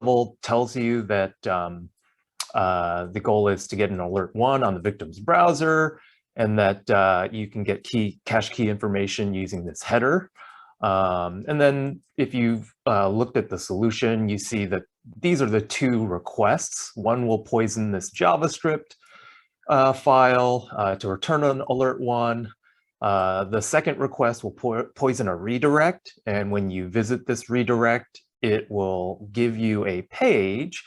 level tells you that the goal is to get an alert 1 on the victim's browser, and that you can get cache key information using this header. And then if you've looked at the solution, you see that these are the two requests. One will poison this JavaScript file to return an alert 1. The second request will poison a redirect, and when you visit this redirect, it will give you a page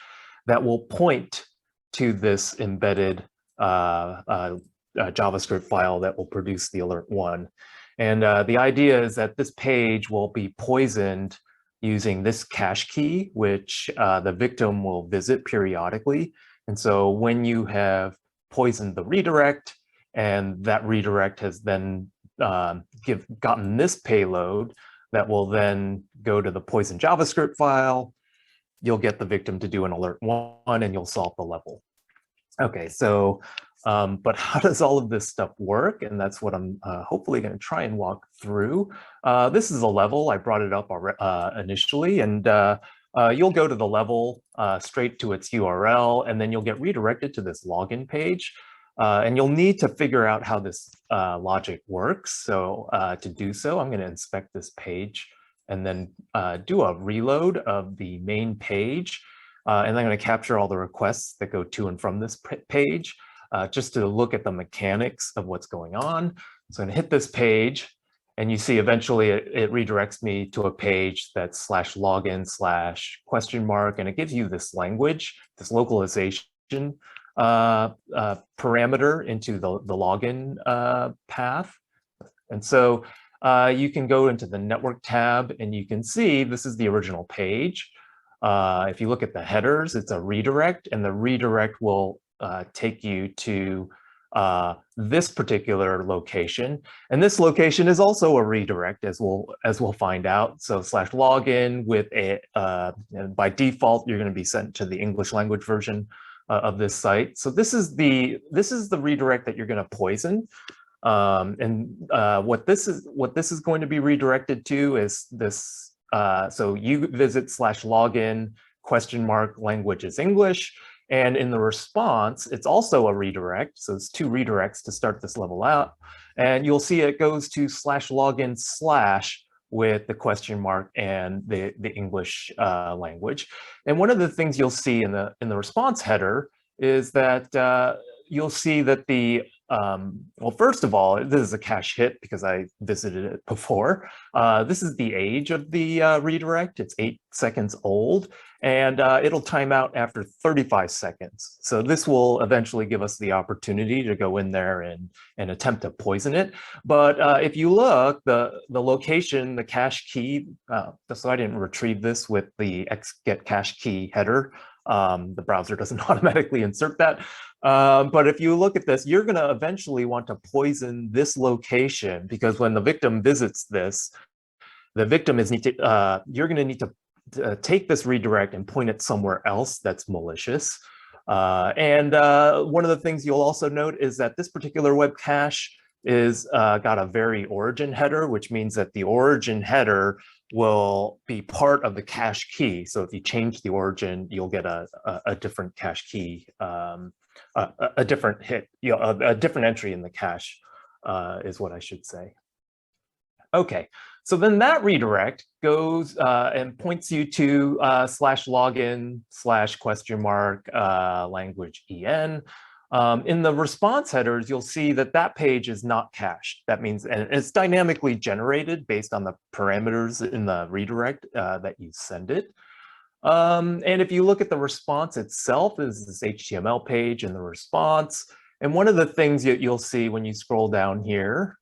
that will point to this embedded JavaScript file that will produce the alert 1. And the idea is that this page will be poisoned using this cache key, which the victim will visit periodically. And so when you have poisoned the redirect, and that redirect has then gotten this payload that will then go to the poison JavaScript file, you'll get the victim to do an alert 1 and you'll solve the level. Okay, so, but how does all of this stuff work? And that's what I'm hopefully going to try and walk through. This is a level. I brought it up initially, and you'll go to the level straight to its URL, and then you'll get redirected to this login page. And you'll need to figure out how this logic works. So to do so, I'm going to inspect this page and then do a reload of the main page. And I'm going to capture all the requests that go to and from this page just to look at the mechanics of what's going on. So I'm going to hit this page, and you see eventually it redirects me to a page that's /login/?, and it gives you this language, this localization parameter into the login path. And so you can go into the network tab, and you can see this is the original page. If you look at the headers, it's a redirect, and the redirect will take you to this particular location. And this location is also a redirect, as we'll find out. So /login with a, by default, you're going to be sent to the English language version of this site. So this is the redirect that you're going to poison. What this is going to be redirected to is this. So you visit /login ? Language is English, and in the response, it's also a redirect. So it's two redirects to start this level out, and you'll see it goes to /login/ with the ? And the English language. And one of the things you'll see in the response header is that you'll see that the well, first of all, this is a cache hit because I visited it before. This is the age of the redirect. It's 8 seconds old, and it'll time out after 35 seconds. So this will eventually give us the opportunity to go in there and attempt to poison it. But if you look, the location, the cache key, so I didn't retrieve this with the get cache key header. The browser doesn't automatically insert that. But if you look at this, you're going to eventually want to poison this location, because when the victim visits this, the victim is you're going to need to take this redirect and point it somewhere else that's malicious. And one of the things you'll also note is that this particular web cache is got a very origin header, which means that the origin header will be part of the cache key. So if you change the origin, you'll get a different cache key, a different hit, a different entry in the cache is what I should say. Okay, so then that redirect goes and points you to /login/ language en. In the response headers, you'll see that that page is not cached. That means, and it's dynamically generated based on the parameters in the redirect that you send it. And if you look at the response itself, is this HTML page in the response. And one of the things that you'll see when you scroll down here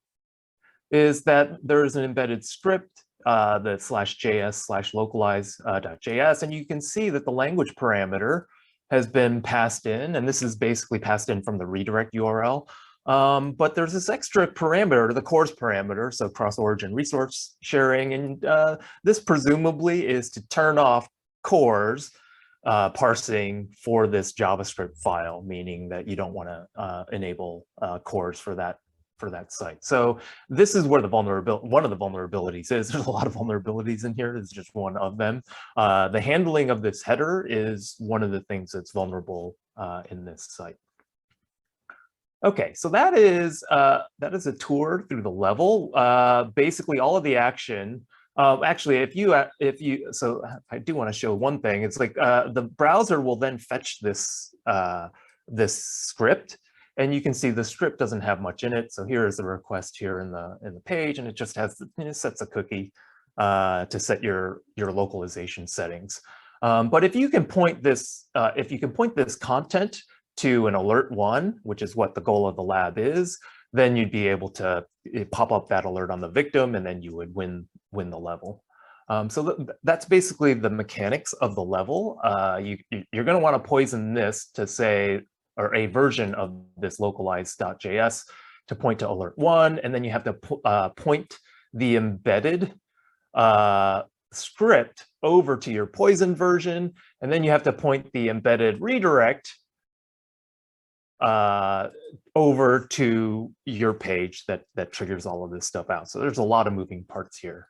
is that there's an embedded script, the /js/localize.js, and you can see that the language parameter has been passed in, and this is basically passed in from the redirect URL. But there's this extra parameter, the CORS parameter, so cross-origin resource sharing, and this presumably is to turn off CORS parsing for this JavaScript file, meaning that you don't want to enable CORS for that for that site. So this is where one of the vulnerabilities is. There's a lot of vulnerabilities in here. It's just one of them. The handling of this header is one of the things that's vulnerable in this site. Okay, so that is a tour through the level. Basically, all of the action. Actually, so I do want to show one thing. It's like the browser will then fetch this this script, and you can see the script doesn't have much in it. So here is the request here in the page, and it just has it sets a cookie to set your localization settings. But if you can point this content to an alert 1, which is what the goal of the lab is, then you'd be able to pop up that alert on the victim, and then you would win the level. So that's basically the mechanics of the level. You're going to want to poison this to say, or a version of this localized.js to point to alert 1, and then you have to point the embedded script over to your poison version, and then you have to point the embedded redirect over to your page that triggers all of this stuff out. So there's a lot of moving parts here.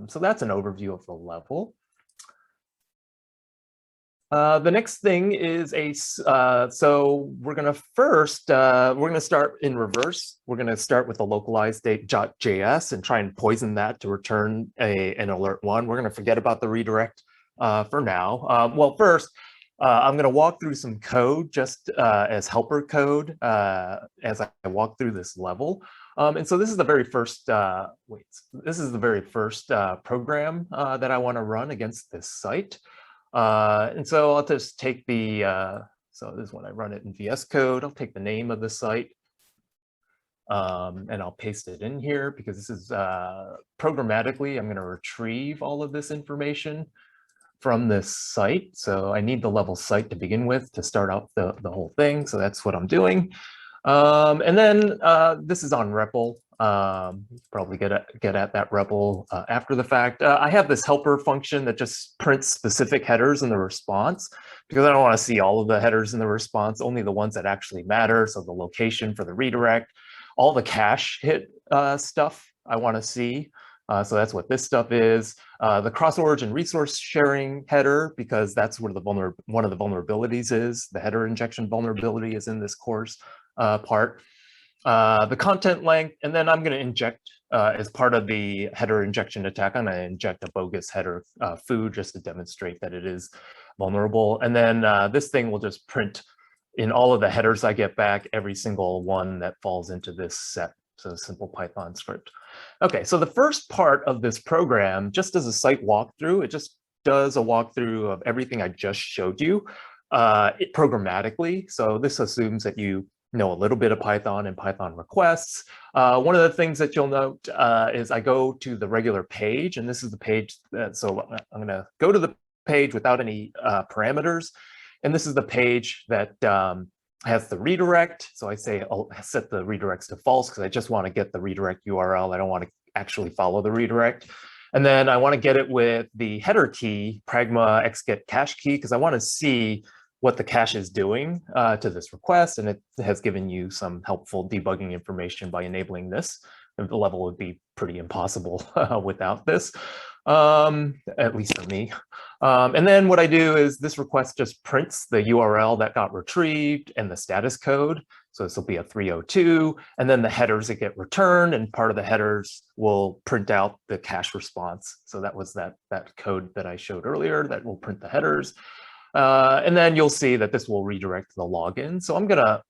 So that's an overview of the level. The next thing is so we're going to start in reverse. We're going to start with the localized.js and try and poison that to return an alert 1. We're going to forget about the redirect for now. Well, first, I'm going to walk through some code just as helper code as I walk through this level. And so this is the very first, program that I want to run against this site. And so I'll just take so this is when I run it in VS Code. I'll take the name of the site and I'll paste it in here because this is programmatically, I'm going to retrieve all of this information from this site. So I need the level site to begin with to start out the whole thing. So that's what I'm doing. And then this is on REPL. Probably get at that REPL after the fact. I have this helper function that just prints specific headers in the response because I don't want to see all of the headers in the response, only the ones that actually matter. So the location for the redirect, all the cache hit stuff I want to see. So that's what this stuff is. The cross-origin resource sharing header, because that's where one of the vulnerabilities is. The header injection vulnerability is in this course part. The content length, and then I'm going to inject, as part of the header injection attack, I'm going to inject a bogus header foo just to demonstrate that it is vulnerable. And then this thing will just print in all of the headers I get back, every single one that falls into this set. So a simple Python script. Okay, so the first part of this program, just as a site walkthrough, it just does a walkthrough of everything I just showed you programmatically. So this assumes that you know a little bit of Python and Python requests. One of the things that you'll note is I go to the regular page, and this is the page so I'm going to go to the page without any parameters. And this is the page that has the redirect. So I say I'll set the redirects to false because I just want to get the redirect URL. I don't want to actually follow the redirect. And then I want to get it with the header key, pragma xget cache key, because I want to see what the cache is doing to this request. And it has given you some helpful debugging information by enabling this. The level would be pretty impossible without this, at least for me. And then what I do is this request just prints the URL that got retrieved and the status code. So this will be a 302, and then the headers that get returned, and part of the headers will print out the cache response. So that was that code that I showed earlier that will print the headers. And then you'll see that this will redirect the login. So I'm gonna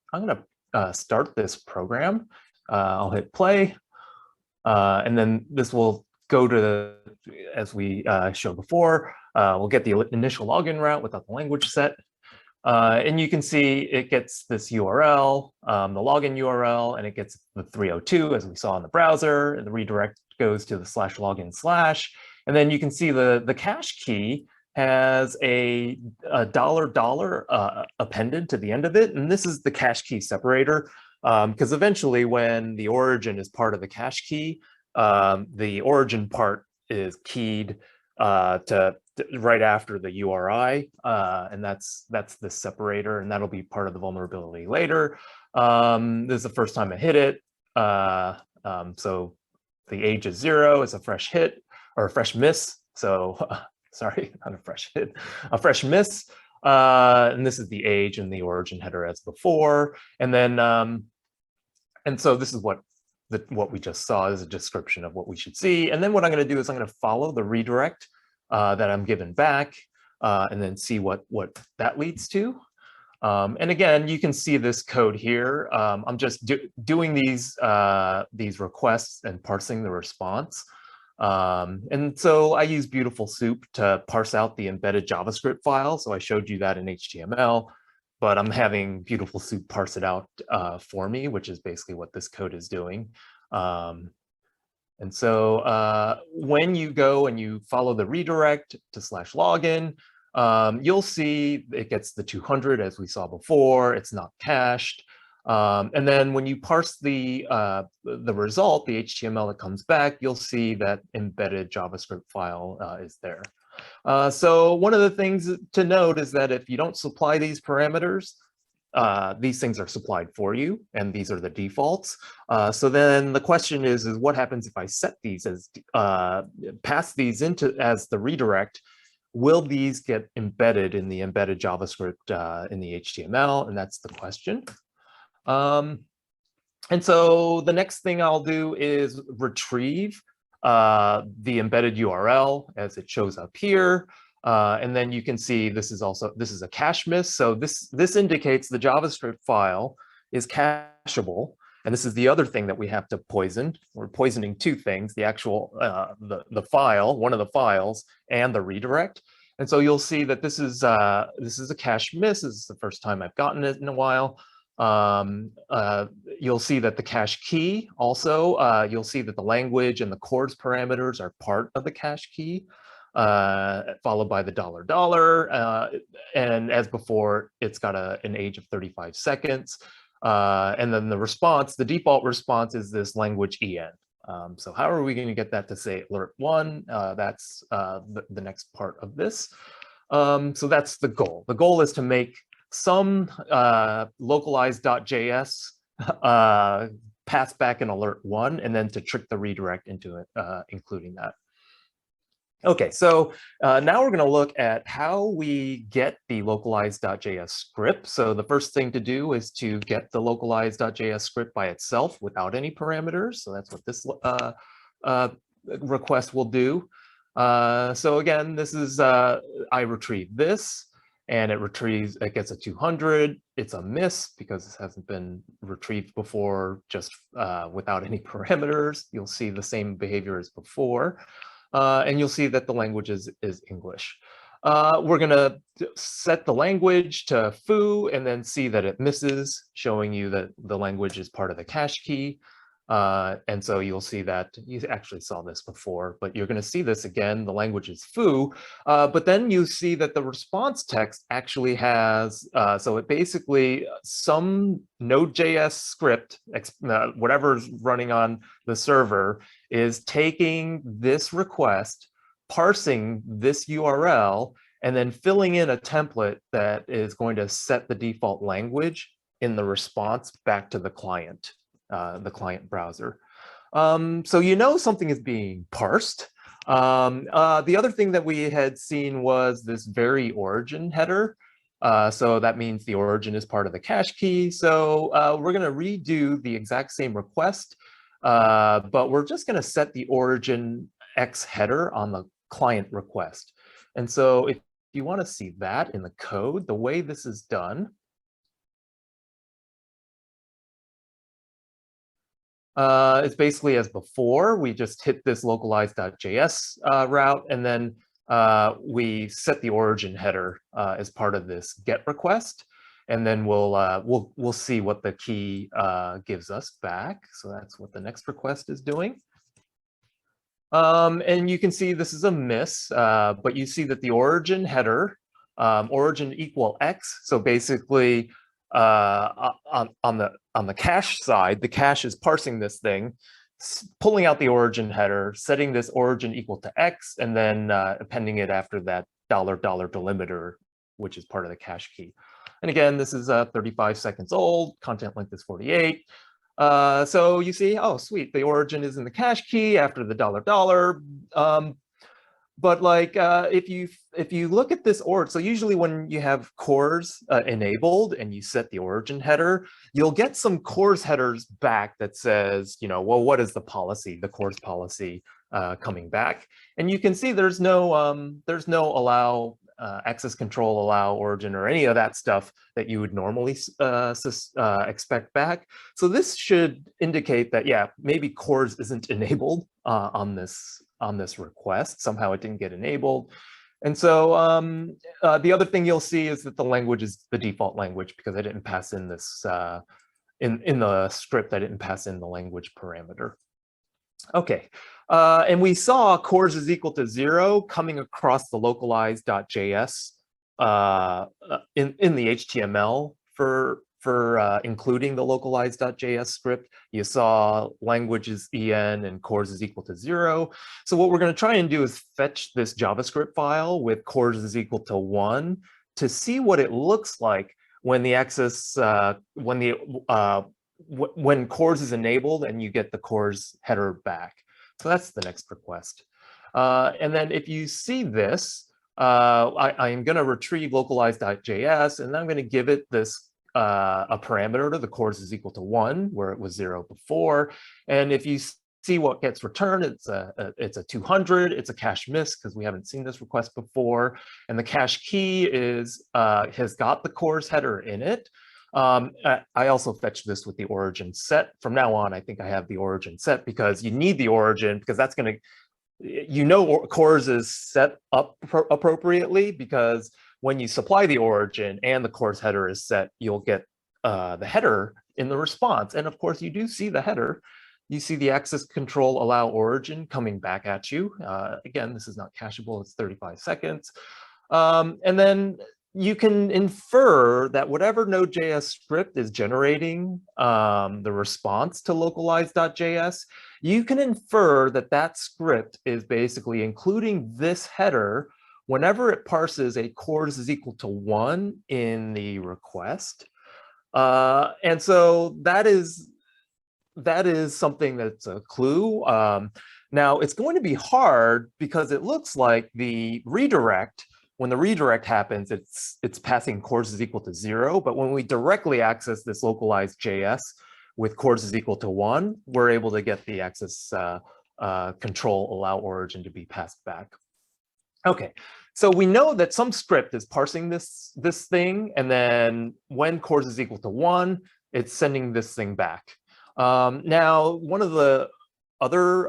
start this program. I'll hit play, and then this will go to, as we showed before, we'll get the initial login route without the language set. And you can see it gets this URL, the login URL, and it gets the 302 as we saw in the browser, and the redirect goes to the /login/. And then you can see the cache key has a $$ appended to the end of it. And this is the cache key separator, because eventually when the origin is part of the cache key, the origin part is keyed to right after the URI, and that's the separator, and that'll be part of the vulnerability later. This is the first time I hit it. So the age is 0, it's a fresh hit or a fresh miss. So sorry, not a fresh hit, a fresh miss. And this is the age and the origin header as before. And then, and so this is what we just saw is a description of what we should see. And then what I'm going to do is I'm going to follow the redirect that I'm given back and then see what that leads to. And again, you can see this code here. I'm just doing these requests and parsing the response. And so I use Beautiful Soup to parse out the embedded JavaScript file. So I showed you that in HTML, but I'm having Beautiful Soup parse it out for me, which is basically what this code is doing. And so when you go and you follow the redirect to /login, you'll see it gets the 200 as we saw before. It's not cached. And then when you parse the result, the HTML that comes back, you'll see that embedded JavaScript file is there. So one of the things to note is that if you don't supply these parameters, these things are supplied for you, and these are the defaults. So then the question is what happens if I set these as, pass these into as the redirect? Will these get embedded in the embedded JavaScript in the HTML? And that's the question. And so the next thing I'll do is retrieve the embedded URL as it shows up here. And then you can see this is a cache miss. So this indicates the JavaScript file is cacheable. And this is the other thing that we have to poison. We're poisoning two things: the actual the file, one of the files, and the redirect. And so you'll see that this is a cache miss. This is the first time I've gotten it in a while. You'll see that the cache key also, you'll see that the language and the CORS parameters are part of the cache key, followed by the $. And as before, it's got an age of 35 seconds. And then the response, the default response is this language EN. So how are we going to get that to say alert 1? That's the next part of this. So that's the goal. The goal is to make some localized.js pass back an alert 1, and then to trick the redirect into it, including that. Okay, so now we're going to look at how we get the localized.js script. So the first thing to do is to get the localized.js script by itself without any parameters. So that's what this request will do. So again, this is, I retrieve this, and it gets a 200. It's a miss because this hasn't been retrieved before, just without any parameters. You'll see the same behavior as before. And you'll see that the language is English. We're going to set the language to foo and then see that it misses, showing you that the language is part of the cache key. And so you'll see that you actually saw this before, but you're going to see this again. The language is foo, but then you see that the response text actually has, so it basically some Node.js script, whatever's running on the server, is taking this request, parsing this URL, and then filling in a template that is going to set the default language in the response back to the client browser. So you know something is being parsed. The other thing that we had seen was this very origin header. So that means the origin is part of the cache key. So we're going to redo the exact same request, but we're just going to set the origin X header on the client request. And so if you want to see that in the code, the way this is done, it's basically as before. We just hit this localized.js route, and then we set the origin header as part of this get request, and then we'll see what the key gives us back. So that's what the next request is doing. And you can see this is a miss, but you see that the origin header, origin equal X. So basically, on the cache side, the cache is parsing this thing, pulling out the origin header, setting this origin equal to X, and then appending it after that $delimiter, which is part of the cache key. And again, this is 35 seconds old, content length is 48. So you see, oh, sweet, the origin is in the cache key after the $$. But like if you look at this origin, so usually when you have cores enabled and you set the origin header, you'll get some cores headers back that says, you know, well, what is the policy, the cores policy coming back? And you can see there's no allow access control, allow origin, or any of that stuff that you would normally expect back. So this should indicate that, yeah, maybe cores isn't enabled on this request. Somehow it didn't get enabled. And so the other thing you'll see is that the language is the default language because I didn't pass in this, in the script, I didn't pass in the language parameter. Okay, and we saw cores is equal to 0 coming across the localized.js in the HTML for including the localized.js script. You saw languages en and cores is equal to 0. So what we're going to try and do is fetch this JavaScript file with cores is equal to 1 to see what it looks like when the access when cores is enabled and you get the cores header back. So that's the next request. And then if you see this, I am going to retrieve localized.js, and then I'm going to give it this a parameter to the cores is equal to 1, where it was 0 before. And if you see what gets returned, it's a 200. It's a cache miss because we haven't seen this request before. And the cache key is has got the cores header in it. I also fetched this with the origin set. From now on, I think I have the origin set because you need the origin because that's going to, you know, cores is set up appropriately because when you supply the origin and the cores header is set, you'll get the header in the response. And of course, you do see the header. You see the access control allow origin coming back at you. Again, this is not cacheable. It's 35 seconds. And then you can infer that whatever Node.js script is generating the response to localized.js, you can infer that that script is basically including this header whenever it parses a cores is equal to 1 in the request. And so that is something that's a clue. Now, it's going to be hard because it looks like the redirect, when the redirect happens, it's passing cores is equal to 0. But when we directly access this localized JS with cores is equal to 1, we're able to get the access control allow origin to be passed back. Okay, so we know that some script is parsing this thing, and then when cores is equal to 1, it's sending this thing back. Now, one of the other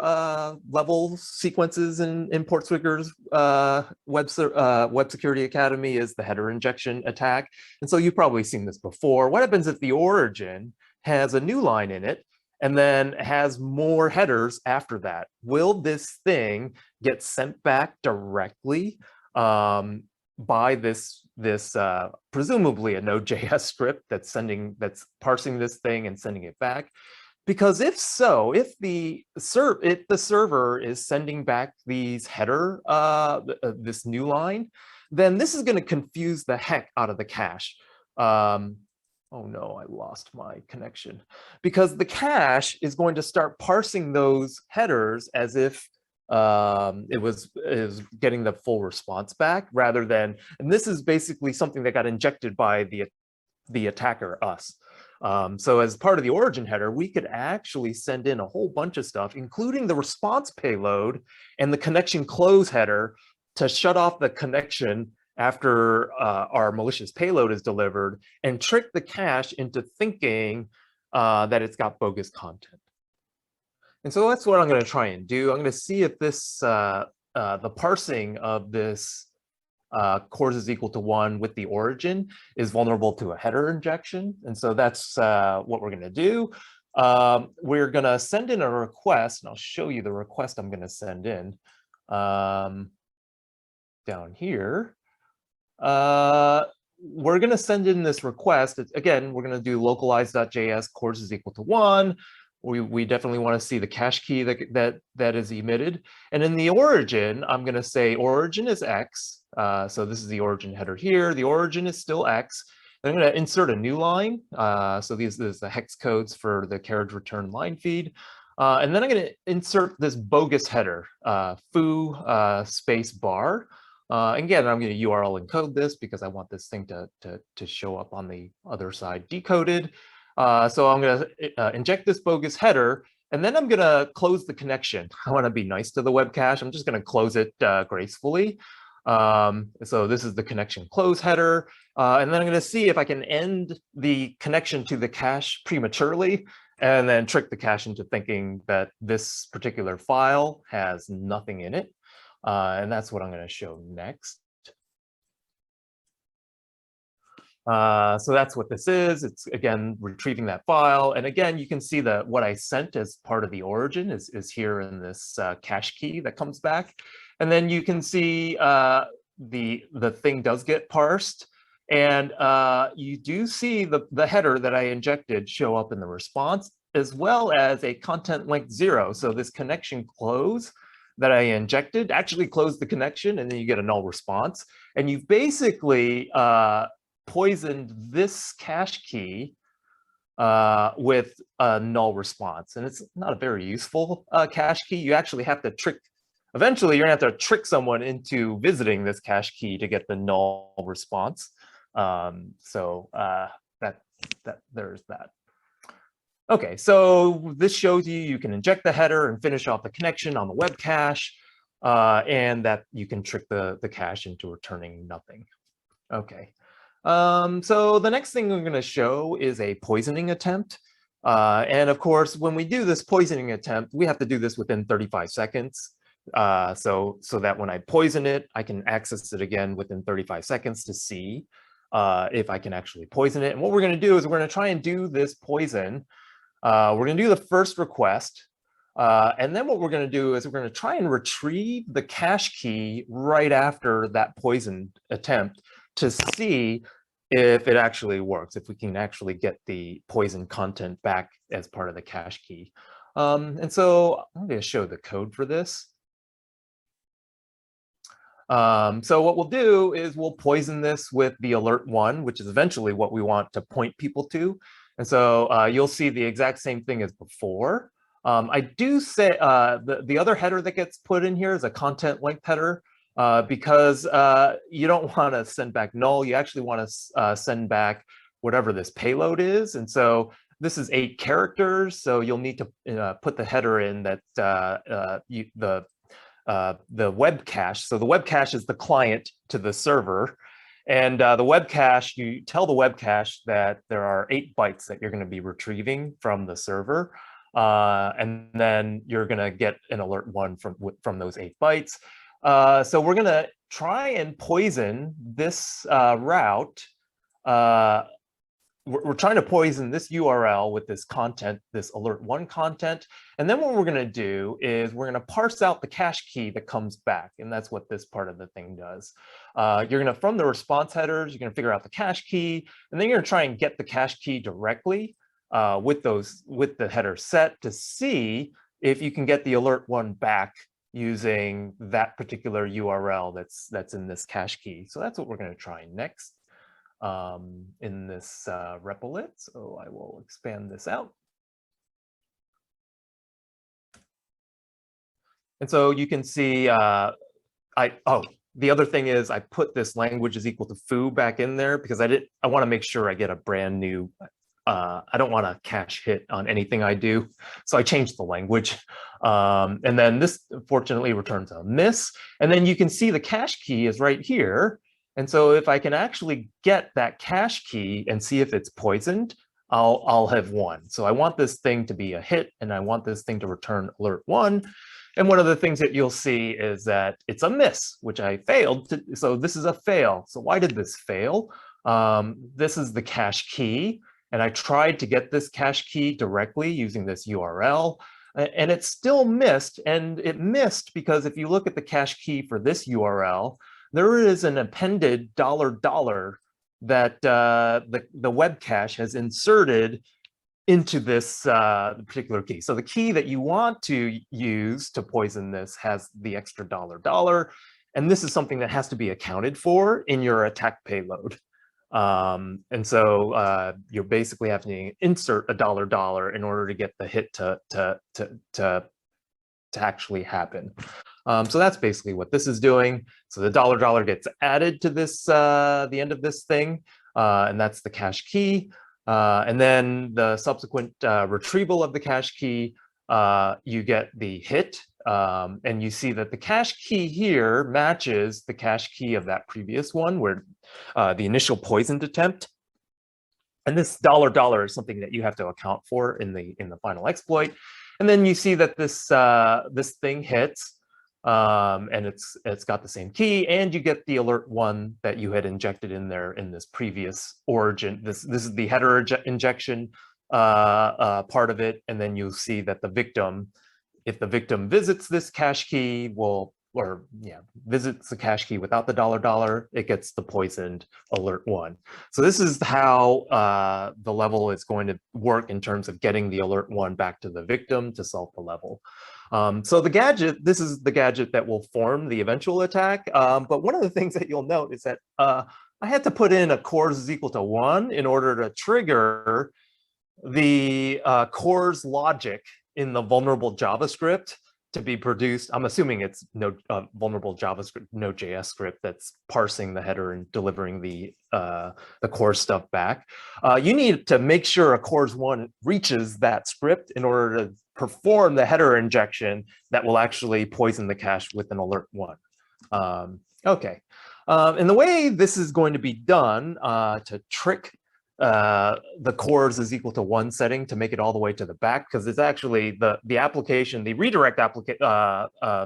level sequences in PortSwigger's Web Security Academy is the header injection attack. And so you've probably seen this before. What happens if the origin has a new line in it and then has more headers after that? Will this thing get sent back directly by this presumably a Node.js script that's parsing this thing and sending it back? Because if so, if the server is sending back these header, this new line, then this is going to confuse the heck out of the cache. Oh no, I lost my connection. Because the cache is going to start parsing those headers as if is getting the full response back rather than, and this is basically something that got injected by the attacker, us. So as part of the origin header, we could actually send in a whole bunch of stuff, including the response payload and the connection close header to shut off the connection after our malicious payload is delivered and trick the cache into thinking that it's got bogus content. And so that's what I'm going to try and do. I'm going to see if this, the parsing of this cores is equal to 1 with the origin is vulnerable to a header injection. And so that's what we're going to do. We're going to send in a request, and I'll show you the request I'm going to send in down here. We're going to send in this request. Again, we're going to do localized.js cores is equal to 1. We definitely want to see the cache key that is emitted. And in the origin, I'm going to say origin is X. So this is the origin header here. The origin is still X. Then I'm going to insert a new line. So these is the hex codes for the carriage return line feed. And then I'm going to insert this bogus header, foo space bar. Again, I'm going to URL encode this because I want this thing to show up on the other side decoded. So I'm going to inject this bogus header, and then I'm going to close the connection. I want to be nice to the web cache. I'm just going to close it gracefully. So this is the connection close header. And then I'm going to see if I can end the connection to the cache prematurely, and then trick the cache into thinking that this particular file has nothing in it. And that's what I'm going to show next. So that's what this is. It's, again, retrieving that file. And again, you can see that what I sent as part of the origin is here in this cache key that comes back. And then you can see the thing does get parsed. And you do see the header that I injected show up in the response, as well as a content length 0. So this connection close that I injected actually closed the connection, and then you get a null response. And you basically poisoned this cache key with a null response. And it's not a very useful cache key. You actually have to trick, eventually you're gonna have to trick someone into visiting this cache key to get the null response. So there's that. Okay, so this shows you can inject the header and finish off the connection on the web cache, and that you can trick the cache into returning nothing. Okay, so the next thing I'm going to show is a poisoning attempt. And of course, when we do this poisoning attempt, we have to do this within 35 seconds. So that when I poison it, I can access it again within 35 seconds to see if I can actually poison it. And what we're going to do is we're going to try and do this poison. We're going to do the first request. And then what we're going to do is we're going to try and retrieve the cache key right after that poison attempt to see if it actually works, if we can actually get the poison content back as part of the cache key. And so I'm going to show the code for this. So what we'll do is we'll poison this with the alert 1, which is eventually what we want to point people to. And so you'll see the exact same thing as before. I do say the other header that gets put in here is a content length header because you don't want to send back null. You actually want to send back whatever this payload is. And so this is 8 characters. So you'll need to put the header in that the web cache. So the web cache is the client to the server. And the web cache, you tell the web cache that there are 8 bytes that you're going to be retrieving from the server. And then you're going to get an alert 1 from those 8 bytes. So we're going to try and poison this route. We're trying to poison this URL with this content, this alert 1 content. And then what we're going to do is we're going to parse out the cache key that comes back. And that's what this part of the thing does. You're going to, from the response headers, you're going to figure out the cache key. And then you're going to try and get the cache key directly with the header set to see if you can get the alert 1 back using that particular URL that's in this cache key. So that's what we're going to try next. In this replit. So I will expand this out. And so you can see, the other thing is I put this language is equal to foo back in there because I want to make sure I get a brand new, I don't want a cache hit on anything I do. So I changed the language. And then this fortunately returns a miss. And then you can see the cache key is right here. And so if I can actually get that cache key and see if it's poisoned, I'll have won. So I want this thing to be a hit, and I want this thing to return alert 1. And one of the things that you'll see is that it's a miss, which I failed. So this is a fail. So why did this fail? This is the cache key, and I tried to get this cache key directly using this URL, and it still missed. And it missed because if you look at the cache key for this URL, there is an appended $$ that the web cache has inserted into this particular key. So the key that you want to use to poison this has the extra $$, and this is something that has to be accounted for in your attack payload. And so you're basically having to insert a $$ in order to get the hit to actually happen. So that's basically what this is doing. So the $$ gets added to this, the end of this thing, and that's the cache key. And then the subsequent retrieval of the cache key, you get the hit, and you see that the cache key here matches the cache key of that previous one, where the initial poisoned attempt. And this $$ is something that you have to account for in the final exploit. And then you see that this this thing hits, and it's got the same key, and you get the alert 1 that you had injected in there in this previous origin. This is the header injection part of it, and then you'll see that the victim, if the victim visits this cache key, visits the cache key without the $$, it gets the poisoned alert 1. So this is how the level is going to work in terms of getting the alert 1 back to the victim to solve the level. So the gadget, this is the gadget that will form the eventual attack. But one of the things that you'll note is that I had to put in a cores is equal to 1 in order to trigger the cores logic in the vulnerable JavaScript to be produced. I'm assuming it's no vulnerable JavaScript, Node.js script that's parsing the header and delivering the core stuff back. You need to make sure a cores 1 reaches that script in order to perform the header injection that will actually poison the cache with an alert 1. Okay, and the way this is going to be done to trick the cores is equal to 1 setting to make it all the way to the back, because it's actually the application, the redirect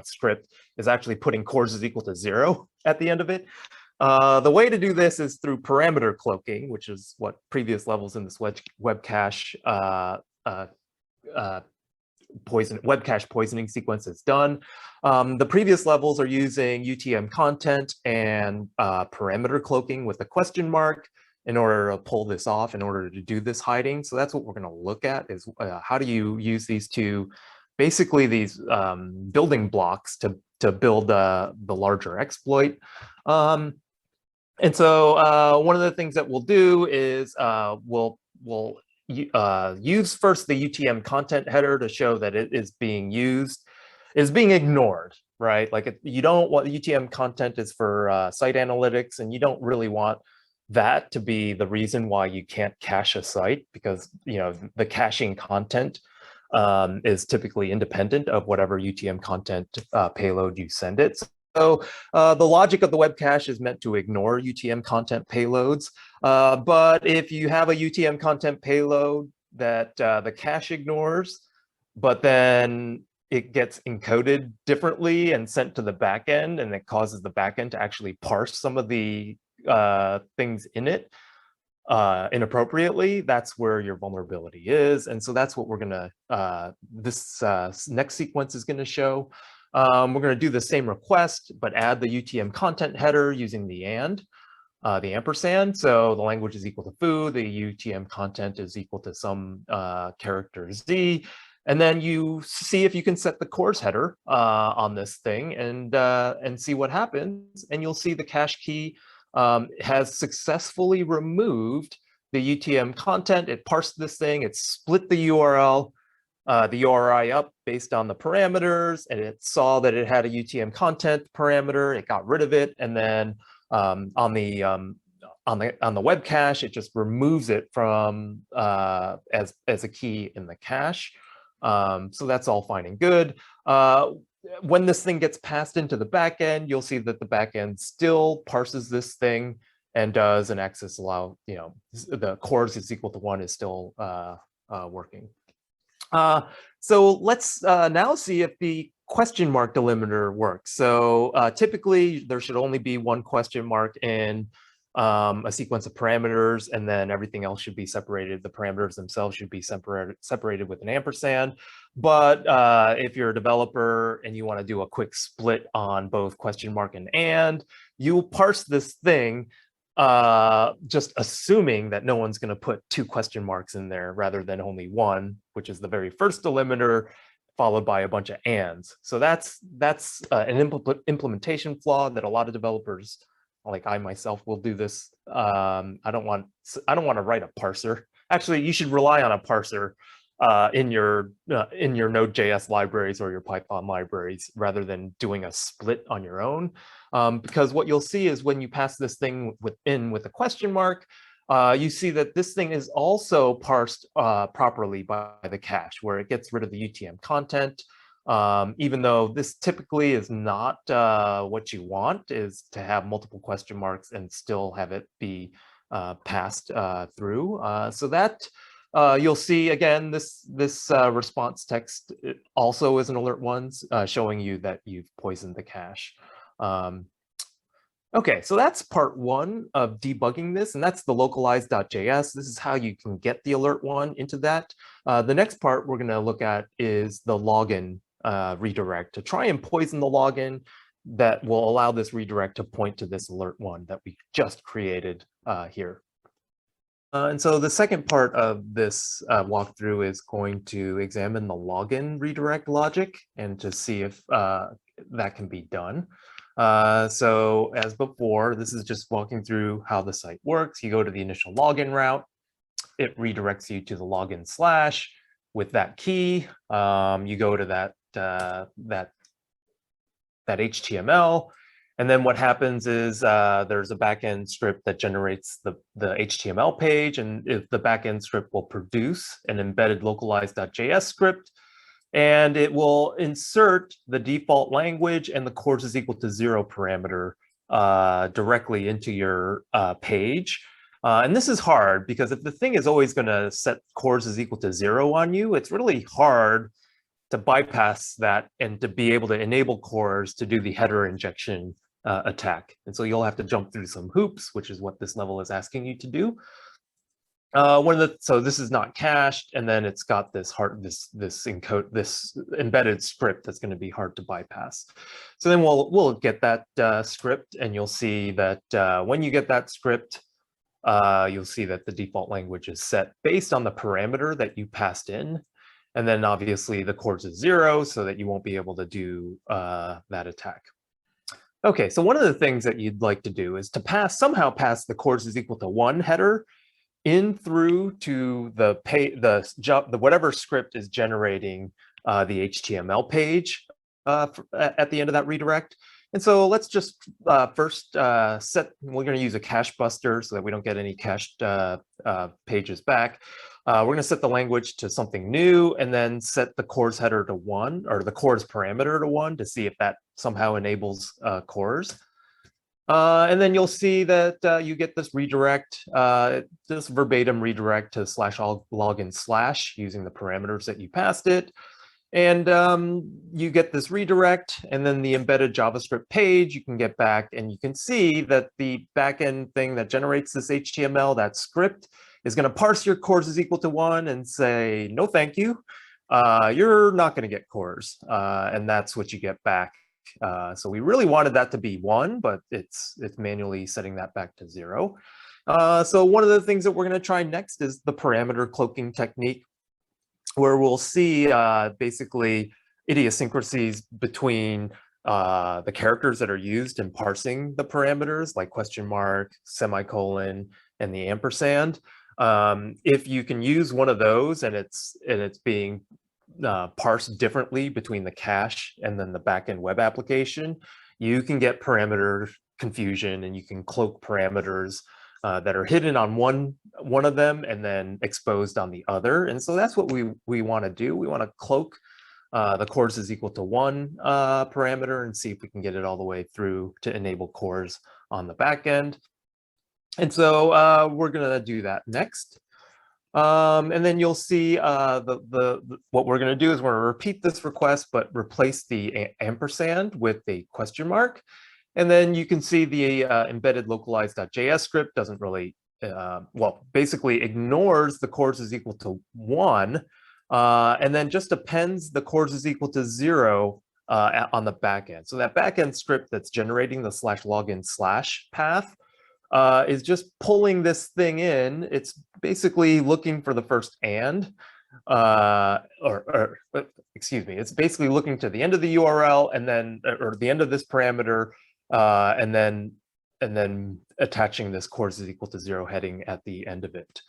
script is actually putting cores is equal to 0 at the end of it. The way to do this is through parameter cloaking, which is what previous levels in this web cache poisoning sequence has done. The previous levels are using UTM content and parameter cloaking with a question mark in order to pull this off, in order to do this hiding. So that's what we're going to look at, is how do you use these two, basically these building blocks to build the larger exploit. And so one of the things that we'll do is we'll use first the UTM content header to show that it is being used, is being ignored, right? Like you don't want, UTM content is for site analytics, and you don't really want that to be the reason why you can't cache a site, because the caching content is typically independent of whatever UTM content payload you send it. So the logic of the web cache is meant to ignore UTM content payloads, but if you have a UTM content payload that the cache ignores, but then it gets encoded differently and sent to the backend, and it causes the backend to actually parse some of the things in it inappropriately, that's where your vulnerability is. And so that's what we're gonna, this next sequence is gonna show. We're gonna do the same request, but add the UTM content header using the ampersand. So the language is equal to foo, the UTM content is equal to some character Z. And then you see if you can set the cores header on this thing and see what happens. And you'll see the cache key has successfully removed the UTM content. It parsed this thing, it split the URL, the URI up based on the parameters, and it saw that it had a UTM content parameter, it got rid of it, and then on the web cache, it just removes it from as a key in the cache. So that's all fine and good. When this thing gets passed into the backend, you'll see that the backend still parses this thing and does an access allow, the cores is equal to 1 is still working. So let's now see if the question mark delimiter works. So typically there should only be one question mark in a sequence of parameters, and then everything else should be separated. The parameters themselves should be separated with an ampersand. But if you're a developer and you want to do a quick split on both question mark and you'll parse this thing just assuming that no one's going to put 2 question marks in there rather than only 1, which is the very first delimiter, followed by a bunch of ands. So that's an implementation flaw that a lot of developers like I myself will do this. I don't want to write a parser. Actually, you should rely on a parser in your Node.js libraries or your Python libraries rather than doing a split on your own. Because what you'll see is when you pass this thing with a question mark, you see that this thing is also parsed properly by the cache, where it gets rid of the UTM content. Even though this typically is not what you want, is to have multiple question marks and still have it be passed through. So that you'll see again, this response text also is an alert once, showing you that you've poisoned the cache. Okay, so that's part one of debugging this, and that's the localized.js. This is how you can get the alert one into that. The next part we're going to look at is the login redirect to try and poison the login that will allow this redirect to point to this alert one that we just created here. And so the second part of this walkthrough is going to examine the login redirect logic and to see if that can be done. So as before, this is just walking through how the site works. You go to the initial login route. It redirects you to the login slash with that key. You go to that HTML. And then what happens is there's a backend script that generates the HTML page. And if the backend script will produce an embedded localized.js script, and it will insert the default language and the course is equal to 0 parameter directly into your page. And this is hard because if the thing is always going to set course is equal to 0 on you, it's really hard to bypass that and to be able to enable cores to do the header injection attack. And so you'll have to jump through some hoops, which is what this level is asking you to do. So this is not cached, and then it's got this this embedded script that's going to be hard to bypass. So then we'll get that script, and you'll see that when you get that script, you'll see that the default language is set based on the parameter that you passed in, and then obviously the course is 0, so that you won't be able to do that attack. Okay, so one of the things that you'd like to do is to somehow pass the course is equal to 1 header in through to the whatever script is generating the HTML page at the end of that redirect. And so let's just first we're going to use a cache buster so that we don't get any cached pages back. We're going to set the language to something new and then set the course header to 1, or the course parameter to 1, to see if that somehow enables cores. And then you'll see that you get this redirect, this verbatim redirect to /login/ using the parameters that you passed it. And you get this redirect, and then the embedded JavaScript page you can get back, and you can see that the backend thing that generates this HTML, that script, is going to parse your course is equal to 1 and say, no, thank you. You're not going to get cores. And that's what you get back. So we really wanted that to be 1, but it's manually setting that back to 0. So one of the things that we're going to try next is the parameter cloaking technique, where we'll see basically idiosyncrasies between the characters that are used in parsing the parameters, like question mark, semicolon, and the ampersand. If you can use one of those and it's being parsed differently between the cache and then the backend web application, you can get parameter confusion, and you can cloak parameters that are hidden on one of them and then exposed on the other. And so that's what we want to do. We want to cloak the course is equal to 1 parameter and see if we can get it all the way through to enable cores on the back end. And so we're going to do that next. And then you'll see what we're going to do is we're going to repeat this request, but replace the ampersand with a question mark. And then you can see the embedded localized.js script doesn't really, well, basically ignores the course is equal to 1, and then just appends the course is equal to 0 on the backend. So that backend script that's generating the /login/ path is just pulling this thing in. It's basically looking for the first and, excuse me, it's basically looking to the end of the URL and then, or the end of this parameter, and then then attaching this cores is equal to 0 heading at the end of it.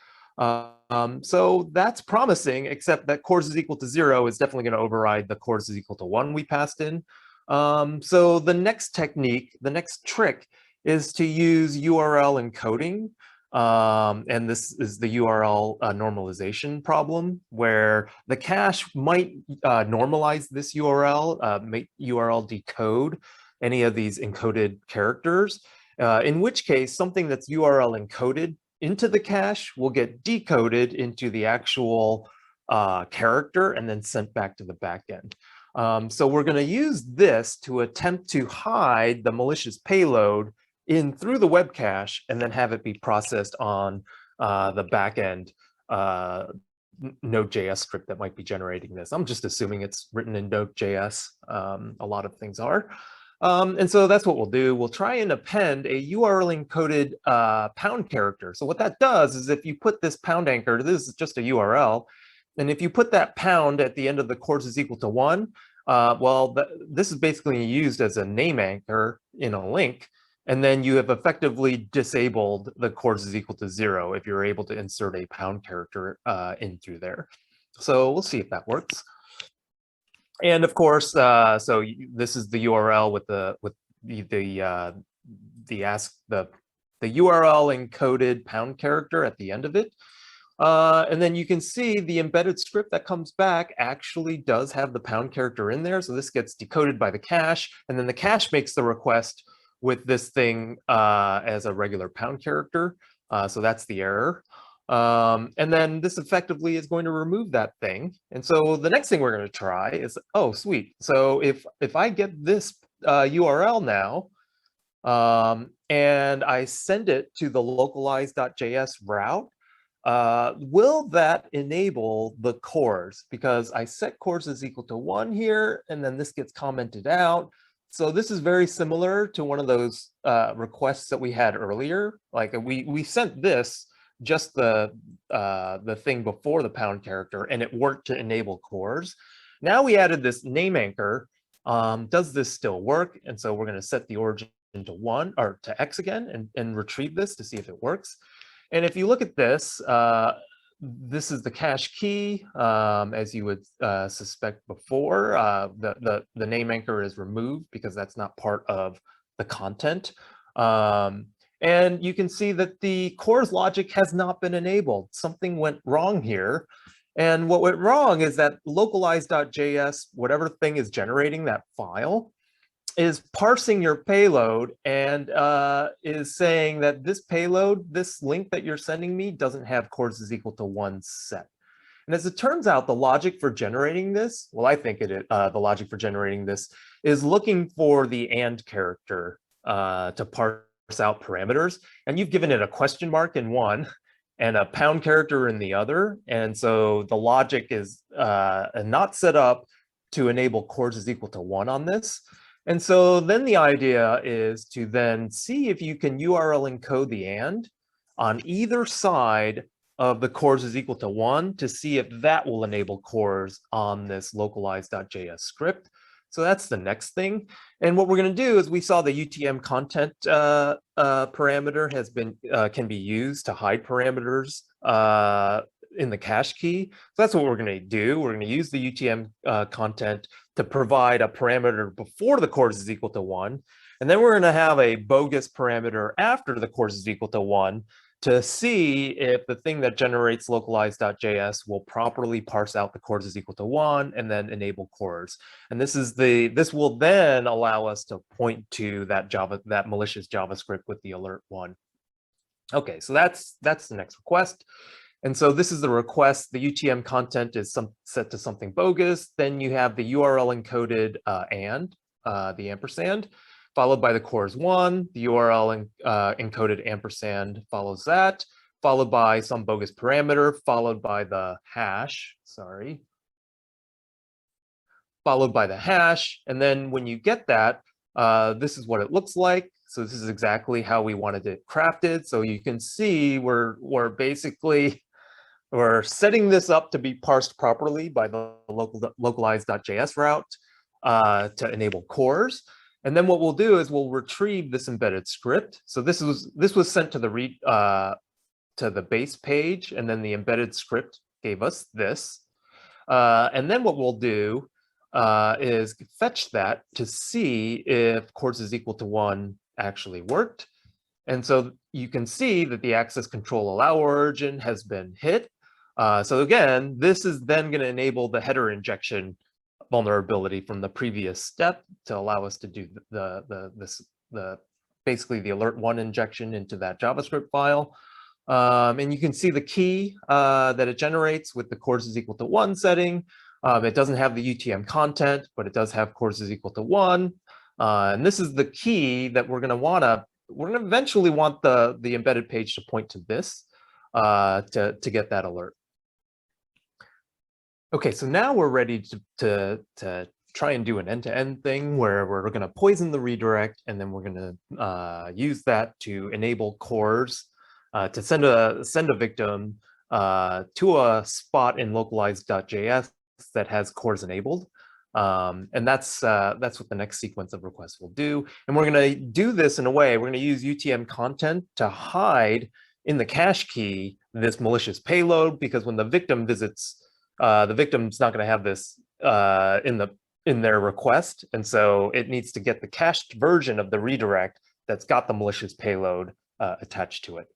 So that's promising, except that cores is equal to 0 is definitely going to override the cores is equal to 1 we passed in. So the next technique, the next trick is to use URL encoding. And this is the URL normalization problem, where the cache might normalize this URL, make URL decode any of these encoded characters, in which case something that's URL encoded into the cache will get decoded into the actual character and then sent back to the backend. So we're going to use this to attempt to hide the malicious payload in through the web cache and then have it be processed on the backend Node.js script that might be generating this. I'm just assuming it's written in Node.js. A lot of things are. And so that's what we'll do. We'll try and append a URL encoded pound character. So what that does is if you put this pound anchor, this is just a URL, and if you put that pound at the end of the cores is equal to 1, well, this is basically used as a name anchor in a link, and then you have effectively disabled the cores is equal to 0 if you're able to insert a pound character in through there. So we'll see if that works. And of course, so this is the URL with the URL encoded pound character at the end of it. And then you can see the embedded script that comes back actually does have the pound character in there. So this gets decoded by the cache, and then the cache makes the request with this thing as a regular pound character. So that's the error. And then this effectively is going to remove that thing. And so the next thing we're going to try is, oh, sweet. So if I get this URL now, and I send it to the localize.js route, will that enable the cores? Because I set cores is equal to 1 here, and then this gets commented out. So this is very similar to one of those requests that we had earlier. Like we sent this, just the thing before the pound character, and it worked to enable cores. Now we added this name anchor. Does this still work? And so we're going to set the origin to 1 or to X again and retrieve this to see if it works. And if you look at this, this is the cache key, as you would suspect before. The name anchor is removed because that's not part of the content. And you can see that the cores logic has not been enabled. Something went wrong here. And what went wrong is that localize.js, whatever thing is generating that file, is parsing your payload and is saying that this payload, this link that you're sending me, doesn't have cores is equal to 1 set. And as it turns out, the logic for generating this, well, I think the logic for generating this is looking for the and character to parse out parameters. And you've given it a question mark in one and a pound character in the other. And so the logic is not set up to enable cores is equal to 1 on this. And so then the idea is to then see if you can URL encode the and on either side of the cores is equal to 1 to see if that will enable cores on this localize.js script. So that's the next thing. And what we're going to do is we saw the UTM content parameter has been can be used to hide parameters in the cache key. So that's what we're going to do. We're going to use the UTM content to provide a parameter before the cores is equal to 1. And then we're going to have a bogus parameter after the cores is equal to 1 to see if the thing that generates localize.js will properly parse out the cores is equal to 1 and then enable cores. And this will then allow us to point to that malicious JavaScript with the alert 1. Okay, so that's the next request. And so this is the request. The UTM content is set to something bogus. Then you have the URL encoded and the ampersand, followed by the cores 1. The URL encoded ampersand follows that, followed by some bogus parameter, followed by the hash, followed by the hash. And then when you get that, this is what it looks like. So this is exactly how we wanted it crafted. So you can see we're setting this up to be parsed properly by the localize.js route to enable cores. And then what we'll do is we'll retrieve this embedded script. So this was sent to the base page, and then the embedded script gave us this. And then what we'll do is fetch that to see if chords is equal to 1 actually worked. And so you can see that the access control allow origin has been hit. So again, this is then going to enable the header injection vulnerability from the previous step to allow us to do basically the alert1 injection into that JavaScript file. And you can see the key that it generates with the chords is equal to 1 setting. It doesn't have the UTM content, but it does have chords is equal to 1. And this is the key that we're going to eventually want the embedded page to point to this to get that alert. Okay, so now we're ready to try and do an end-to-end thing where we're going to poison the redirect, and then we're going to use that to enable cores to send a victim to a spot in localized.js that has cores enabled. And that's what the next sequence of requests will do. And we're going to do this in a way, we're going to use UTM content to hide in the cache key this malicious payload, because when the victim visits, the victim's not going to have this in their request. And so it needs to get the cached version of the redirect that's got the malicious payload attached to it.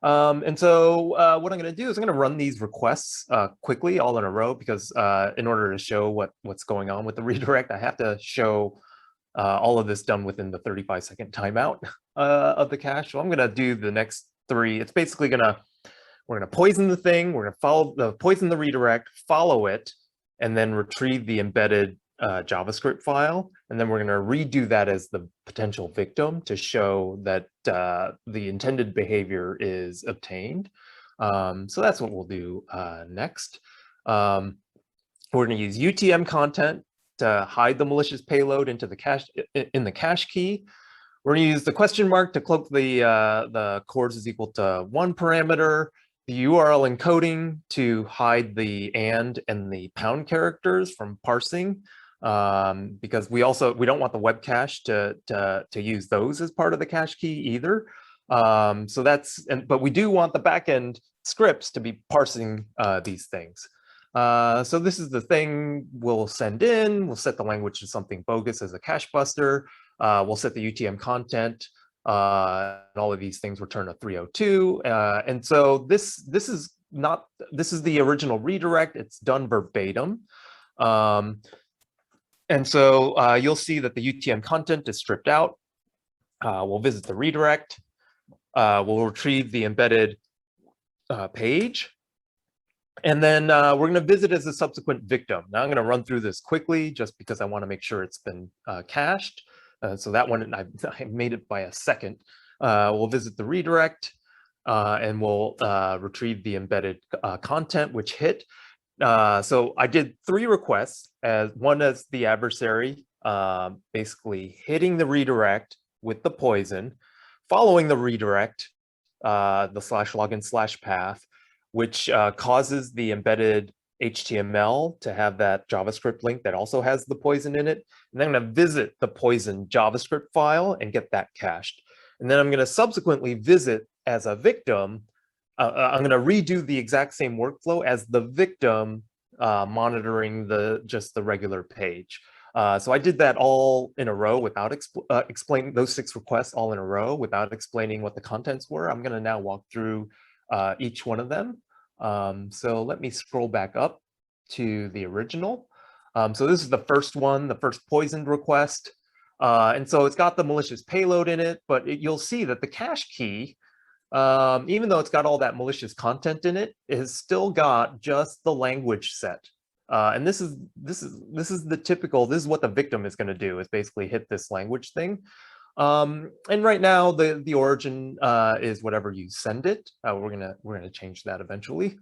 And so what I'm going to do is I'm going to run these requests quickly all in a row, because in order to show what's going on with the redirect, I have to show all of this done within the 35-second timeout of the cache. So I'm going to do the next 3. It's basically we're going to poison the thing, we're going to poison the redirect, follow it, and then retrieve the embedded JavaScript file. And then we're going to redo that as the potential victim to show that the intended behavior is obtained. So that's what we'll do next. We're going to use UTM content to hide the malicious payload into the cache key. We're going to use the question mark to cloak the chords is equal to 1 parameter. The URL encoding to hide the and the pound characters from parsing, because we don't want the web cache to use those as part of the cache key either. So but we do want the backend scripts to be parsing these things. So this is the thing we'll send in. We'll set the language to something bogus as a cache buster. We'll set the UTM content. And all of these things return a 302. And so this is the original redirect. It's done verbatim. And so you'll see that the UTM content is stripped out. We'll visit the redirect. We'll retrieve the embedded page. And then we're going to visit as a subsequent victim. Now I'm going to run through this quickly just because I want to make sure it's been cached. So that one, I made it by a second. We'll visit the redirect and we'll retrieve the embedded content, which hit. So I did 3 requests, one as the adversary, basically hitting the redirect with the poison, following the redirect, the /login/path, which causes the embedded HTML to have that JavaScript link that also has the poison in it. And then I'm going to visit the poison JavaScript file and get that cached. And then I'm going to subsequently visit as a victim. I'm going to redo the exact same workflow as the victim monitoring just the regular page. So I did that all in a row without explaining those 6 requests all in a row without explaining what the contents were. I'm going to now walk through each one of them. So let me scroll back up to the original. So this is the first one, the first poisoned request. And so it's got the malicious payload in it, but you'll see that the cache key, even though it's got all that malicious content in it, it has still got just the language set. And this is the typical, this is what the victim is going to do, is basically hit this language thing. And right now the origin is whatever you send it. We're gonna change that eventually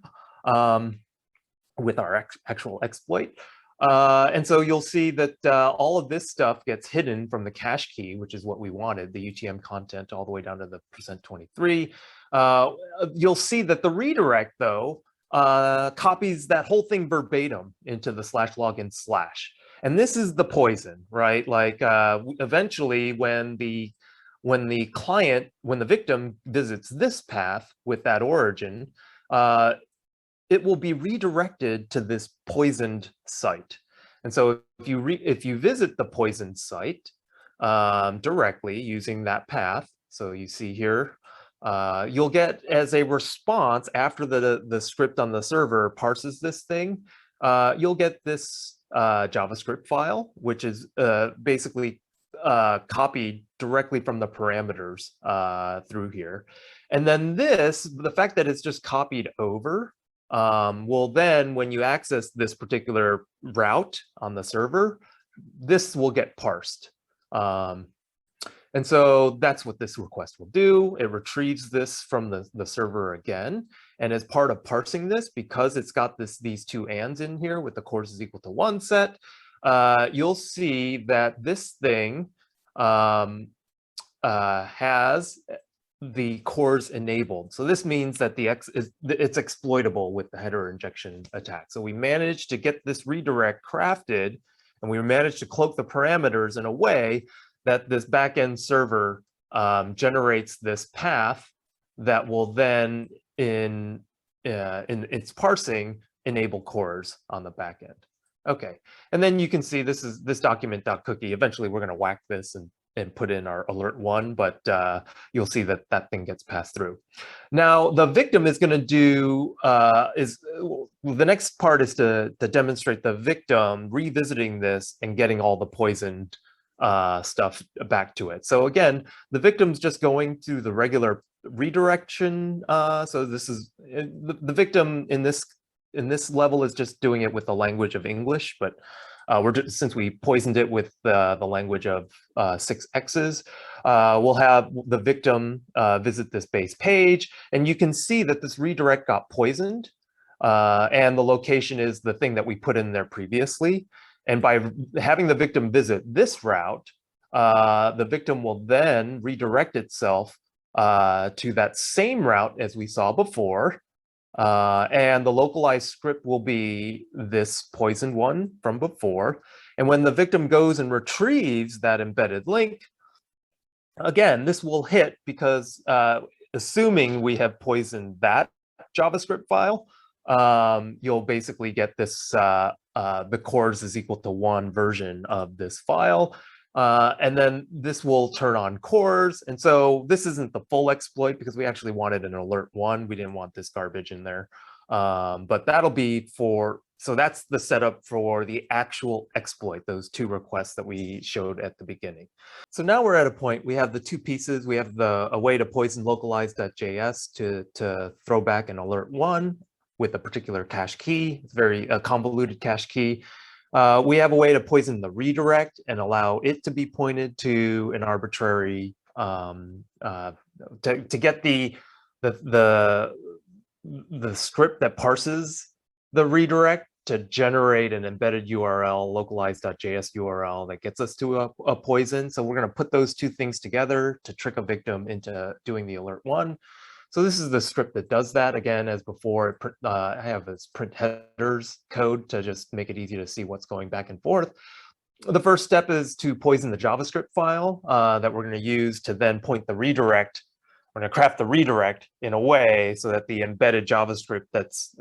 with our actual exploit. And so you'll see that all of this stuff gets hidden from the cache key, which is what we wanted, the UTM content all the way down to the %23. You'll see that the redirect, though, copies that whole thing verbatim into the /login/. And this is the poison, right? Like eventually when the victim visits this path with that origin, it will be redirected to this poisoned site. And so if you visit the poisoned site directly using that path, so you see here, you'll get as a response after the script on the server parses this thing, you'll get this JavaScript file, which is basically copied directly from the parameters through here. And then the fact that it's just copied over, well, then when you access this particular route on the server, this will get parsed. And so that's what this request will do. It retrieves this from the server again. And as part of parsing this, because it's got these two ands in here with the cores is equal to 1 set, you'll see that this thing has the cores enabled. So this means that it's exploitable with the header injection attack. So we managed to get this redirect crafted, and we managed to cloak the parameters in a way that this backend server generates this path that will then, in its parsing, enable cores on the backend. Okay, and then you can see this is this document.cookie. Eventually, we're going to whack this and put in our alert 1, but you'll see that that thing gets passed through. Now, the victim is going to do, the next part is to demonstrate the victim revisiting this and getting all the poisoned stuff back to it. So again, the victim's just going through the regular redirection. So this is, the victim in this level is just doing it with the language of English, but since we poisoned it with the language of 6 X's, we'll have the victim visit this base page, and you can see that this redirect got poisoned, and the location is the thing that we put in there previously. And by having the victim visit this route, the victim will then redirect itself to that same route as we saw before. And the localized script will be this poisoned one from before. And when the victim goes and retrieves that embedded link, again, this will hit because assuming we have poisoned that JavaScript file, you'll basically get this, the cores is equal to 1 version of this file. And then this will turn on cores. And so this isn't the full exploit because we actually wanted an alert 1. We didn't want this garbage in there. But that'll be so that's the setup for the actual exploit, those 2 requests that we showed at the beginning. So now we're at a point, we have the 2 pieces. We have a way to poison localized.js to throw back an alert 1 with a particular cache key. It's very convoluted cache key. We have a way to poison the redirect and allow it to be pointed to an arbitrary, to get the script that parses the redirect to generate an embedded URL, localized.js URL that gets us to a poison. So we're going to put those 2 things together to trick a victim into doing the alert 1. So this is the script that does that. Again, as before, I have this print headers code to just make it easy to see what's going back and forth. The first step is to poison the JavaScript file that we're going to use to then point the redirect. We're going to craft the redirect in a way so that the embedded JavaScript that's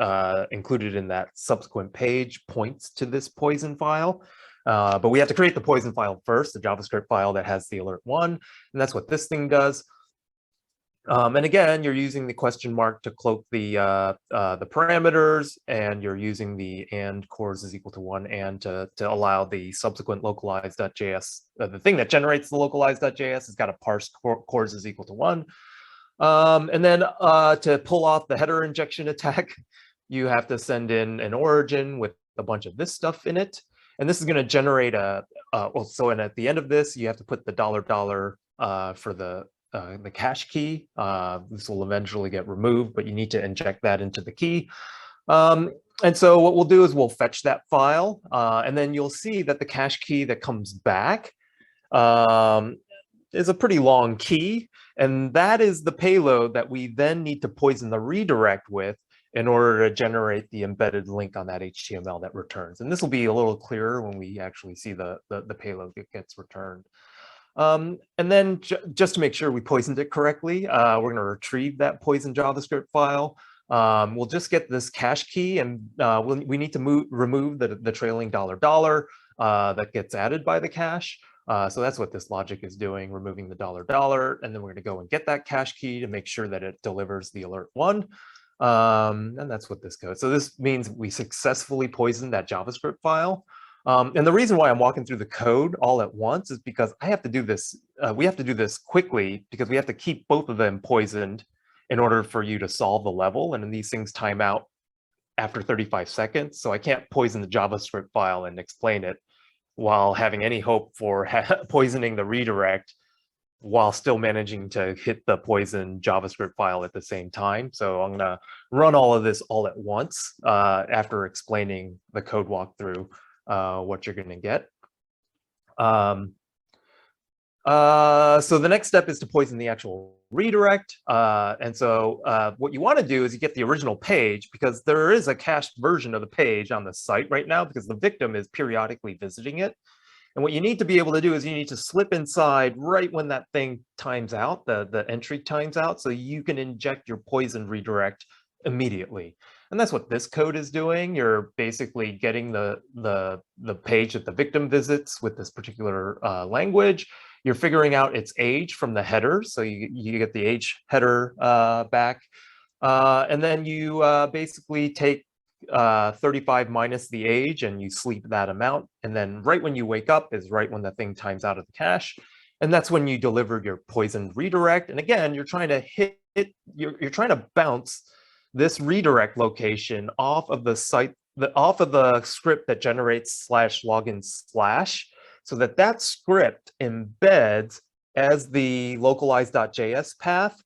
included in that subsequent page points to this poison file. But we have to create the poison file first, the JavaScript file that has the alert 1, and that's what this thing does. And again, you're using the question mark to cloak the parameters, and you're using the and cores is equal to 1 and to allow the subsequent localized.js, the thing that generates the localized.js has got to parse cores is equal to 1. And then to pull off the header injection attack, you have to send in an origin with a bunch of this stuff in it. And this is going to generate and at the end of this, you have to put the $$ for the cache key. This will eventually get removed, but you need to inject that into the key. And so what we'll do is we'll fetch that file, and then you'll see that the cache key that comes back is a pretty long key, and that is the payload that we then need to poison the redirect with in order to generate the embedded link on that HTML that returns. And this will be a little clearer when we actually see the payload that gets returned. And then just to make sure we poisoned it correctly, we're going to retrieve that poisoned JavaScript file. We'll just get this cache key, and we need to remove the trailing $$ that gets added by the cache. So that's what this logic is doing, removing the $$, and then we're going to go and get that cache key to make sure that it delivers the alert 1. And that's what this code. So this means we successfully poisoned that JavaScript file. And the reason why I'm walking through the code all at once is because I have to do this. We have to do this quickly because we have to keep both of them poisoned in order for you to solve the level. And then these things time out after 35 seconds. So I can't poison the JavaScript file and explain it while having any hope for poisoning the redirect while still managing to hit the poison JavaScript file at the same time. So I'm gonna run all of this all at once after explaining the code walkthrough, what you're gonna get. So the next step is to poison the actual redirect. And so what you want to do is you get the original page, because there is a cached version of the page on the site right now because the victim is periodically visiting it. And what you need to be able to do is you need to slip inside right when that thing times out, the entry times out, so you can inject your poison redirect immediately. And that's what this code is doing. You're basically getting the page that the victim visits with this particular language. You're figuring out its age from the header. So you get the age header back. And then you basically take 35 minus the age and you sleep that amount. And then right when you wake up is right when the thing times out of the cache. And that's when you deliver your poisoned redirect. And again, you're trying to you're trying to bounce this redirect location off of the site, off of the script that generates /login/, so that script embeds as the localized.js path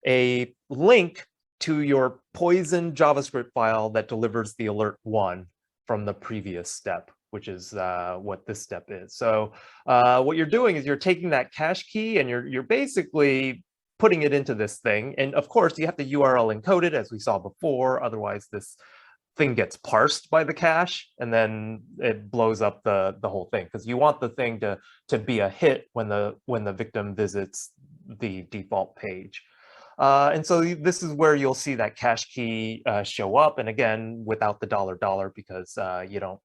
a link to your poison JavaScript file that delivers the alert 1 from the previous step, which is what this step is. So what you're doing is you're taking that cache key and you're basically putting it into this thing. And of course, you have to URL encode it as we saw before. Otherwise, this thing gets parsed by the cache and then it blows up the whole thing, because you want the thing to be a hit when the victim visits the default page. And so this is where you'll see that cache key show up. And again, without the $$ because you don't,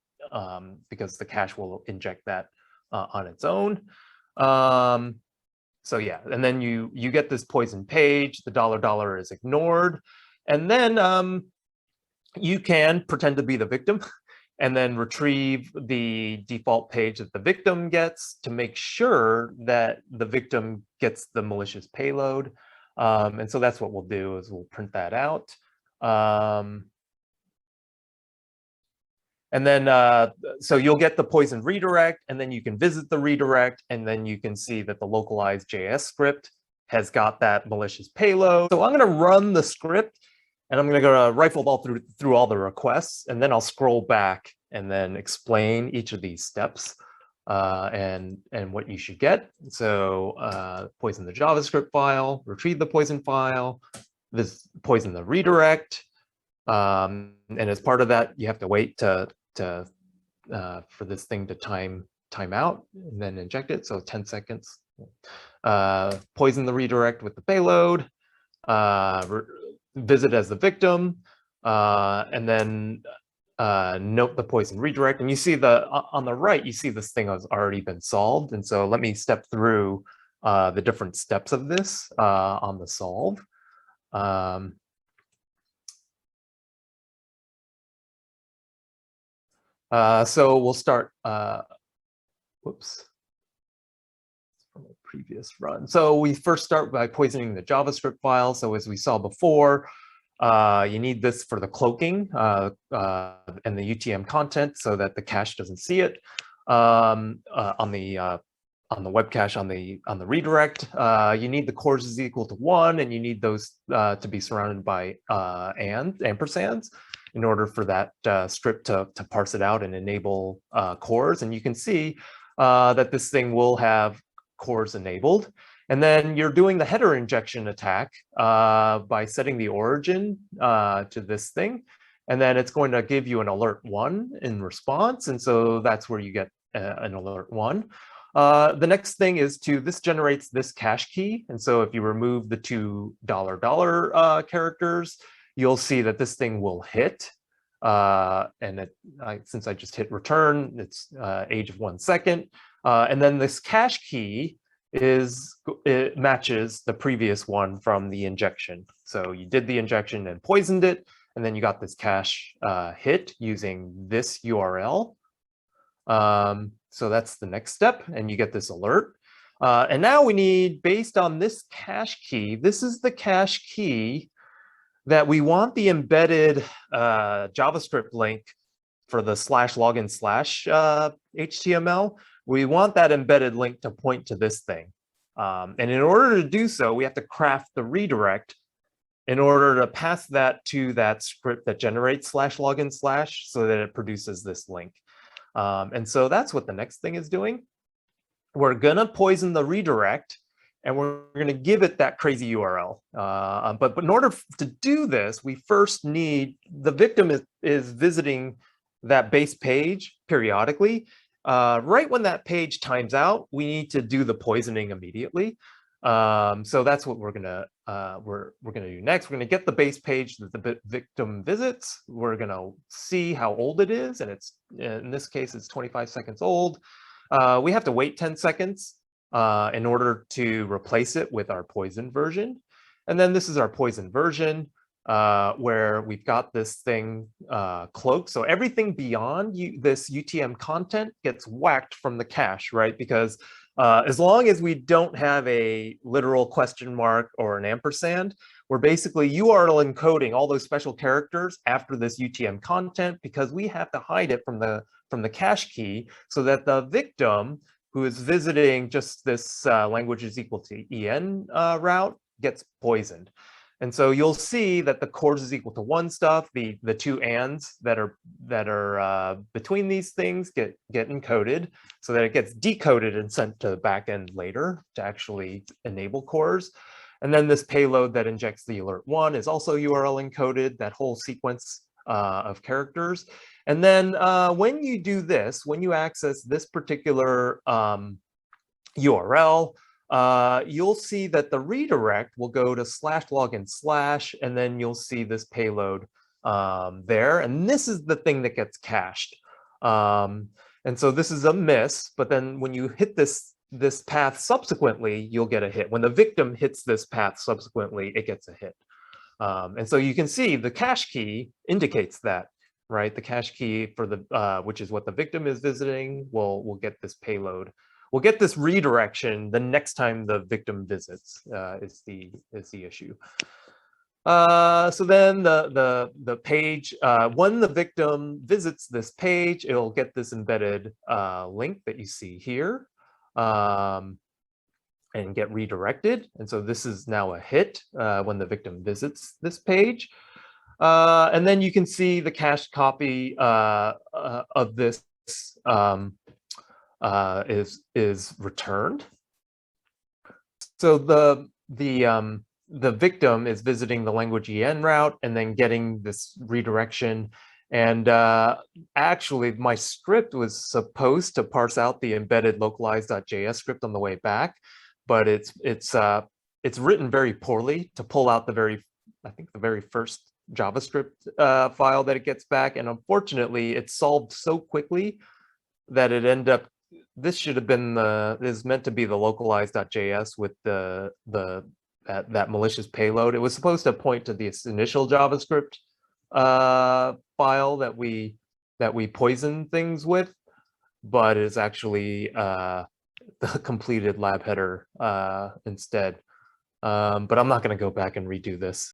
because the cache will inject that on its own. So yeah, and then you get this poison page, the $$ is ignored. And then you can pretend to be the victim and then retrieve the default page that the victim gets to make sure that the victim gets the malicious payload. And so that's what we'll do, is we'll print that out. And then, so you'll get the poison redirect, and then you can visit the redirect, and then you can see that the localized JS script has got that malicious payload. So I'm going to run the script, and I'm going to go rifle all through all the requests, and then I'll scroll back and then explain each of these steps and what you should get. So poison the JavaScript file, retrieve the poison file, poison the redirect. And as part of that, you have to wait for this thing to time out and then inject it. So 10 seconds. Poison the redirect with the payload. Visit as the victim, and then note the poison redirect. And you see on the right, you see this thing has already been solved. And so let me step through the different steps of this on the solve. So we'll start, whoops, from a previous run. So we first start by poisoning the JavaScript file. So as we saw before, you need this for the cloaking and the UTM content so that the cache doesn't see it. On the web cache on the redirect, you need the cores is equal to 1, and you need those to be surrounded by ampersands in order for that script to parse it out and enable cores. And you can see that this thing will have cores enabled. And then you're doing the header injection attack by setting the origin to this thing. And then it's going to give you an alert 1 in response. And so that's where you get an alert 1. The next thing is this generates this cache key. And so if you remove the two $$ characters, you'll see that this thing will hit. Since I just hit return, it's age of 1 second. And then this cache key it matches the previous one from the injection. So you did the injection and poisoned it, and then you got this cache hit using this URL. So that's the next step, and you get this alert. And now we need, based on this cache key, this is the cache key that we want the embedded JavaScript link for the /login/ HTML. We want that embedded link to point to this thing. And in order to do so, we have to craft the redirect in order to pass that to that script that generates /login/ so that it produces this link. And so that's what the next thing is doing. We're gonna poison the redirect, and we're gonna give it that crazy URL. But in order to do this, we first need, the victim is visiting that base page periodically. Right when that page times out, we need to do the poisoning immediately. So that's what we're gonna do next. We're gonna get the base page that the victim visits. We're gonna see how old it is, and it's, in this case, it's 25 seconds old. We have to wait 10 seconds in order to replace it with our poison version. And then this is our poison version, where we've got this thing cloaked. So everything beyond this UTM content gets whacked from the cache, right? Because as long as we don't have a literal question mark or an ampersand, we're basically URL encoding all those special characters after this UTM content, because we have to hide it from the cache key so that the victim who is visiting just this language is equal to en route gets poisoned. And so you'll see that the cores is equal to 1 stuff, the two ands that are between these things get encoded so that it gets decoded and sent to the backend later to actually enable cores. And then this payload that injects the alert 1 is also URL encoded, that whole sequence of characters. And then when you do this, when you access this particular URL, you'll see that the redirect will go to /login/, and then you'll see this payload there. And this is the thing that gets cached. And so this is a miss, but then when you hit this path subsequently, you'll get a hit. When the victim hits this path subsequently, it gets a hit. And so you can see the cache key indicates that, right? The cache key for the which is what the victim is visiting will get this payload. We'll get this redirection the next time the victim visits is the issue. So then the page, when the victim visits this page, it'll get this embedded link that you see here and get redirected. And so this is now a hit when the victim visits this page. And then you can see the cached copy of this is returned. So the victim is visiting the language en route and then getting this redirection. And actually, my script was supposed to parse out the embedded localized.js script on the way back, but it's written very poorly to pull out the very first JavaScript file that it gets back. And unfortunately, it's solved so quickly that it ended up, this should have been is meant to be the localized.js with that malicious payload. It was supposed to point to this initial JavaScript file that we poisoned things with, but it's actually the completed lab header instead. But I'm not going to go back and redo this.